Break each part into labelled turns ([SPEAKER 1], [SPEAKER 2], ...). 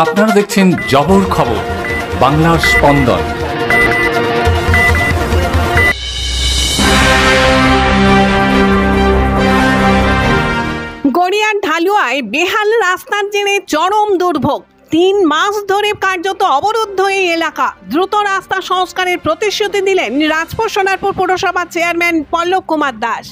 [SPEAKER 1] আপনারা দেখছেন জবর খবর, বাংলার স্পন্দন।
[SPEAKER 2] গড়িয়ার ঢালুয়ায় বেহাল রাস্তার জেরে চরম দুর্ভোগ। 3 মাস ধরে কার্যত অবরুদ্ধ এই এলাকা। দ্রুত রাস্তা সংস্কারের প্রতিশ্রুতি দিলেন রাজপুর সোনারপুর পৌরসভার চেয়ারম্যান পল্লব কুমার দাস।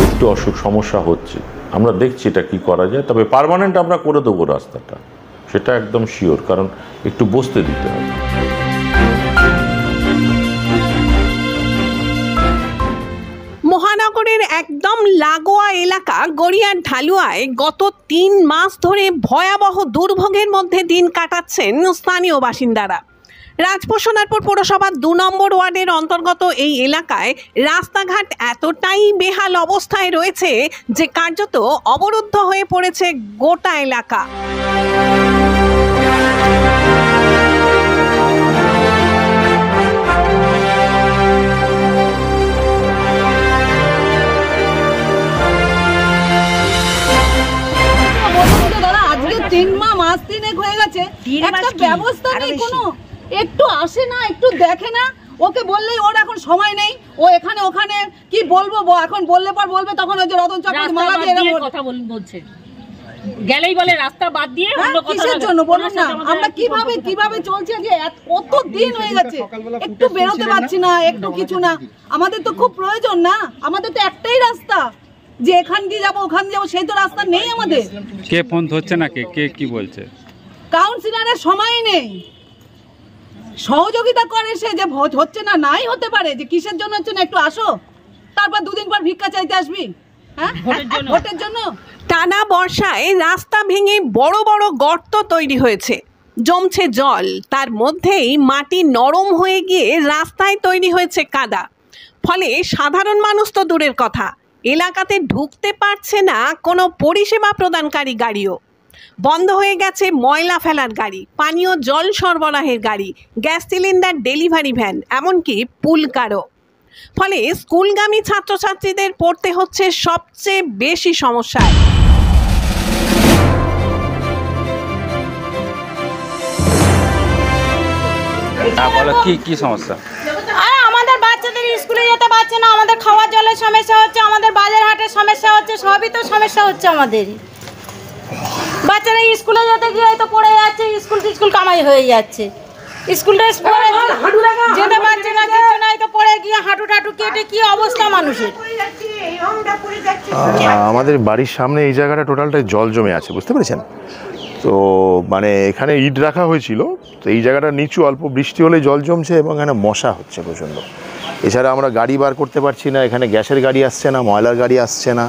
[SPEAKER 3] একটু অসুখ সমস্যা হচ্ছে, আমরা দেখছি এটা কি করা যায়, তবে পার্মানেন্ট আমরা করে দেবো রাস্তাটা, সেটা একদম শিওর, কারণ একটু বসতে দিতে হবে।
[SPEAKER 2] মহানগরের একদম লাগোয়া এলাকা গড়িয়ার ঢালুয়ায় গত 3 মাস ধরে ভয়াবহ দুর্ভোগের মধ্যে দিন কাটাচ্ছেন স্থানীয় বাসিন্দারা। রাজপুর সোনারপুর পৌরসভার 2 নম্বর ওয়ার্ডের অন্তর্গত এই এলাকায় রাস্তাঘাট এতটাই বেহাল অবস্থায় রয়েছে যে কার্যত অবরুদ্ধ হয়ে পড়েছে গোটা এলাকা।
[SPEAKER 4] হয়ে গেছে, একটা ব্যবস্থা নেই, কোনো একটু আসে না, একটু দেখে না। ওকে বললেই ওর এখন সময় নেই, ও এখানে ওখানে কি বলবো, এখন বললে পর বলবে, তখন ওই যে রতন চক্রবর্তী মালা দিয়ে কথা বলছে, গেলেই বলে রাস্তা বাদ দিয়ে অন্য কিসের জন্য বলুন না। আমরা কিভাবে চলছে, যে কত দিন হয়ে গেছে, একটু বেরোতে পারছি না, একটু কিছু না। আমাদের তো খুব প্রয়োজন না, আমাদের তো একটাই রাস্তা, যে এখান দিয়ে যাবো ওখান দিয়ে যাবো, সেই তো রাস্তা নেই আমাদের।
[SPEAKER 5] কে ফোন ধরছে না, কে কি বলছে?
[SPEAKER 4] কাউন্সিলরের সময় নেই, সহযোগিতা করে সে, যে হচ্ছে না, নাই হতে পারে, যে কিসের জন্য হচ্ছে না, একটু আসো, তারপর 2 দিন পর ভিক্ষা চাইতে আসবি, হ্যাঁ, ভোটের জন্য।
[SPEAKER 2] টানা বর্ষায় রাস্তা ভেঙে বড় বড় গর্ত তৈরি হয়েছে, জমছে জল, তার মধ্যেই মাটি নরম হয়ে গিয়ে রাস্তায় তৈরি হয়েছে কাদা। ফলে সাধারণ মানুষ তো দূরের কথা, এলাকাতে ঢুকতে পারছে না কোনো পরিষেবা প্রদানকারী গাড়িও। বন্ধ হয়ে গেছে ময়লা ফেলার গাড়ি, পানীয় জল সরবরাহের গাড়ি, গ্যাস সিলিন্ডার ডেলিভারি ভ্যান, এমনকি পুলকারও। ফলে স্কুলগামী ছাত্রছাত্রীদের পড়তে হচ্ছে সবচেয়ে বেশি সমস্যায়।
[SPEAKER 5] কি সমস্যা?
[SPEAKER 6] আমাদের বাচ্চাদের স্কুলে যেতে পারছে না, আমাদের খাওয়ার জলের সমস্যা হচ্ছে, আমাদের বাজার হাটের সমস্যা হচ্ছে, সবই তো সমস্যা হচ্ছে আমাদের। বাচ্চারা স্কুলে যেতে গিয়ে তো পড়ে যাচ্ছে, স্কুল কামাই হয়ে যাচ্ছে, স্কুলটা যেতে পারছে না, কিছু নাই, তো পড়ে গিয়ে হাঁটু কেটে কি অবস্থা মানুষের।
[SPEAKER 7] আমাদের বাড়ির সামনে এই জায়গাটা টোটালটাই জল জমে আছে, বুঝতে পেরেছেন তো, মানে এখানে ইট রাখা হয়েছিল, তো এই জায়গাটা নিচু, অল্প বৃষ্টি হলে জল জমছে এবং এখানে মশা হচ্ছে প্রচণ্ড। এছাড়া আমরা গাড়ি বার করতে পারছি না, এখানে গ্যাসের গাড়ি আসছে না, ময়লার গাড়ি আসছে না,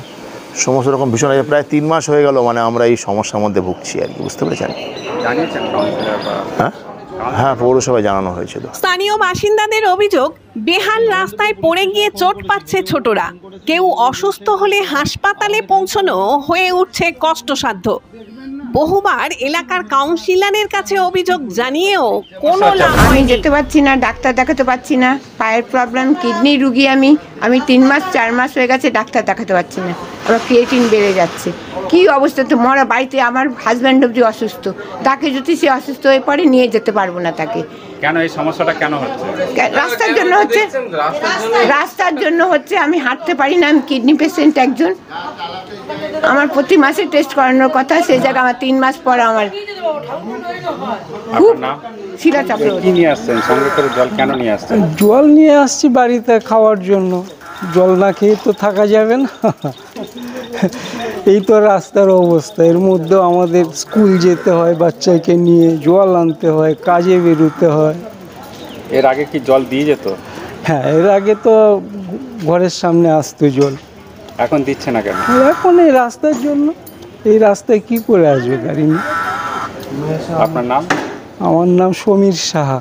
[SPEAKER 7] সমস্ত রকম ভীষণ, প্রায় 3 মাস হয়ে গেল মানে আমরা এই সমস্যার মধ্যে ভুগছি আর কি, বুঝতে পেরেছেন। হ্যাঁ, পৌরসভায় জানানো হয়েছিল।
[SPEAKER 2] স্থানীয় বাসিন্দাদের অভিযোগ, বেহাল রাস্তায় পড়ে গিয়ে চোট পাচ্ছে ছোটরা, কেউ অসুস্থ হলে হাসপাতালে পৌঁছানো হয়ে উঠছে কষ্টসাধ্য। বহুবার এলাকার কাউন্সিলরের কাছে অভিযোগ জানিয়েও কোনো লাভ হয়নি।
[SPEAKER 8] আমি যেতে পারছি না, ডাক্তার দেখাতে পারছি না, পায়ের প্রবলেম, কিডনি রুগী আমি 3 মাস 4 মাস হয়ে গেছে ডাক্তার দেখাতে পারছি না, আমার ক্রিয়েটিন বেড়ে যাচ্ছে। কি অবস্থা, তো মরা বাড়িতে আমার হাজব্যান্ড অবধি অসুস্থ, তাকে যদি সে অসুস্থ হয়ে পড়ে নিয়ে যেতে পারবো না তাকে।
[SPEAKER 5] কেন এই সমস্যাটা কেন হচ্ছে?
[SPEAKER 8] রাস্তার জন্য হচ্ছে, রাস্তার জন্য হচ্ছে। আমি হাঁটতে পারি না, আমি কিডনি পেশেন্ট একজন, আমার প্রতি মাসে টেস্ট করানোর কথা, সেই জায়গায় আমার 3 মাস পর আমার খুব শিলা চাপড়ে।
[SPEAKER 5] কি নিয়ে আসছেন সঙ্গে করে? জল কেন নিয়ে আসছেন?
[SPEAKER 9] জল নিয়ে আসছি বাড়িতে খাওয়ার জন্য, জল না খেয়ে তো থাকা যাবে না। এই তো রাস্তার অবস্থা, এর মধ্যে আমাদের স্কুল যেতে হয়, বাচ্চাকে নিয়ে জল আনতে হয়, কাজে বেরোতে হয়।
[SPEAKER 5] এর আগে কি জল দিয়ে যেত?
[SPEAKER 9] হ্যাঁ, এর আগে তো ঘরের সামনে আসতো জল,
[SPEAKER 5] এখন দিচ্ছে না কেন?
[SPEAKER 9] এখন এই রাস্তার জন্য। এই রাস্তায় কি করে আসবে গাড়ি নিয়ে?
[SPEAKER 5] আপনার নাম?
[SPEAKER 9] আমার নাম সমীর সাহা।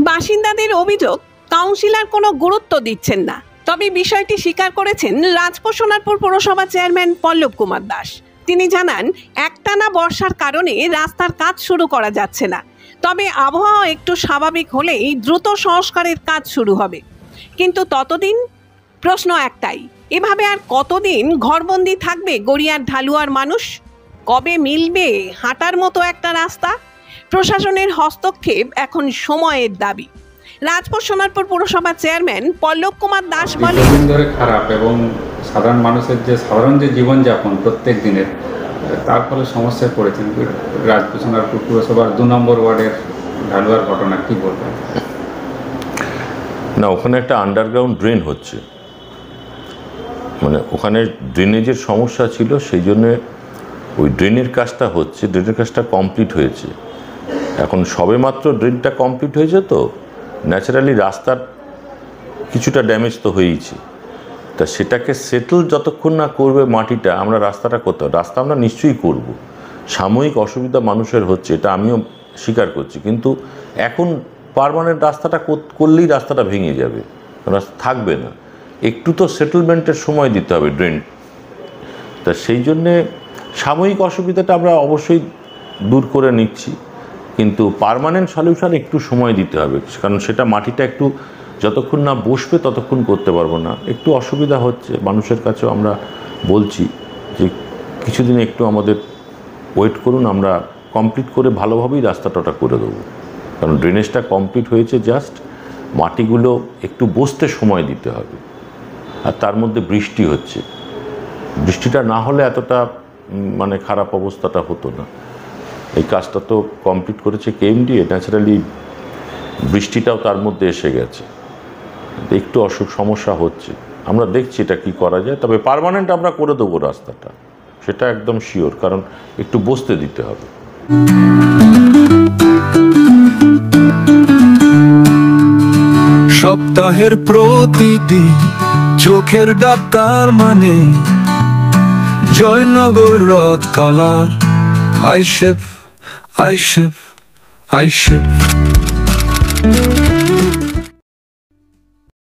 [SPEAKER 2] বাসিন্দাদের অভিযোগ, কাউন্সিলর কোনো গুরুত্ব দিচ্ছেন না। তবে বিষয়টি স্বীকার করেছেন রাজপুর সোনারপুর পৌরসভা চেয়ারম্যান পল্লব কুমার দাস। তিনি জানান, একটানা বর্ষার কারণে রাস্তার কাজ শুরু করা যাচ্ছে না। তবে আবহাওয়া একটু স্বাভাবিক হলেই দ্রুত সংস্কারের কাজ শুরু হবে। কিন্তু ততদিন প্রশ্ন একটাই, এভাবে আর কতদিন ঘরবন্দি থাকবে গড়িয়ার ঢালুয়ার মানুষ? কবে মিলবে হাঁটার মতো একটা রাস্তা? প্রশাসনের হস্তক্ষেপ এখন সময়ের দাবি। রাজপুর সোনারপুর পুরসভার চেয়ারম্যান পল্লব কুমার দাস বলেন,
[SPEAKER 5] দীর্ঘদিন ধরে খারাপ এবং সাধারণ মানুষের সাধারণ জীবনযাপন প্রত্যেক দিনের, তার ফলে সমস্যায় পড়েছেন। রাজপুর সোনারপুর পুরসভার 2 নম্বর ওয়ার্ডের ঢালুয়ার ঘটনা কি বলবেন?
[SPEAKER 3] না, ওখানে একটা আন্ডারগ্রাউন্ড ড্রেন হচ্ছে, মানে ওখানে ড্রেনেজের সমস্যা ছিল, সেই জন্যে ওই ড্রেনের কাজটা হচ্ছে। ড্রেনের কাজটা কমপ্লিট হয়েছে, এখন সবেমাত্র ড্রেনটা কমপ্লিট হয়েছে, তো ন্যাচারালি রাস্তার কিছুটা ড্যামেজ তো হয়েইছে। তা সেটাকে সেটেল যতক্ষণ না করবে মাটিটা, আমরা রাস্তাটা করতে হবে। রাস্তা আমরা নিশ্চয়ই করব, সাময়িক অসুবিধা মানুষের হচ্ছে, এটা আমিও স্বীকার করছি, কিন্তু এখন পার্মানেন্ট রাস্তাটা করলেই রাস্তাটা ভেঙে যাবে, রাস্তা থাকবে না। একটু তো সেটেলমেন্টের সময় দিতে হবে ড্রেন। তা সেই জন্যে সাময়িক অসুবিধাটা আমরা অবশ্যই দূর করে নিচ্ছি, কিন্তু পার্মানেন্ট সলিউশন একটু সময় দিতে হবে, কারণ সেটা মাটিটা একটু যতক্ষণ না বসবে ততক্ষণ করতে পারবো না। একটু অসুবিধা হচ্ছে, মানুষের কাছেও আমরা বলছি যে কিছুদিন একটু আমাদের ওয়েট করুন, আমরা কমপ্লিট করে ভালোভাবেই রাস্তাটা করে দেবো। কারণ ড্রেনেজটা কমপ্লিট হয়েছে, জাস্ট মাটিগুলো একটু বসতে সময় দিতে হবে। আর তার মধ্যে বৃষ্টি হচ্ছে, বৃষ্টিটা না হলে এতটা মানে খারাপ অবস্থাটা হতো না। এই কাজটা তো কমপ্লিট করেছে কেএমডিএ, ন্যাচারালি বৃষ্টিটাও তার মধ্যে এসে গেছে, একটু সমস্যা হচ্ছে। আমরা দেখছি এটা কি করা যায়, তবে পার্মানেন্ট আমরা করে দেবো রাস্তাটা, সেটা একদম শিওর, কারণ একটু বসতে দিতে হবে।
[SPEAKER 10] সপ্তাহের প্রতিদিন চোখের ডাক্তার মানে জয়নগর রথ কালার আইশেফ আইশেফ আইশেফ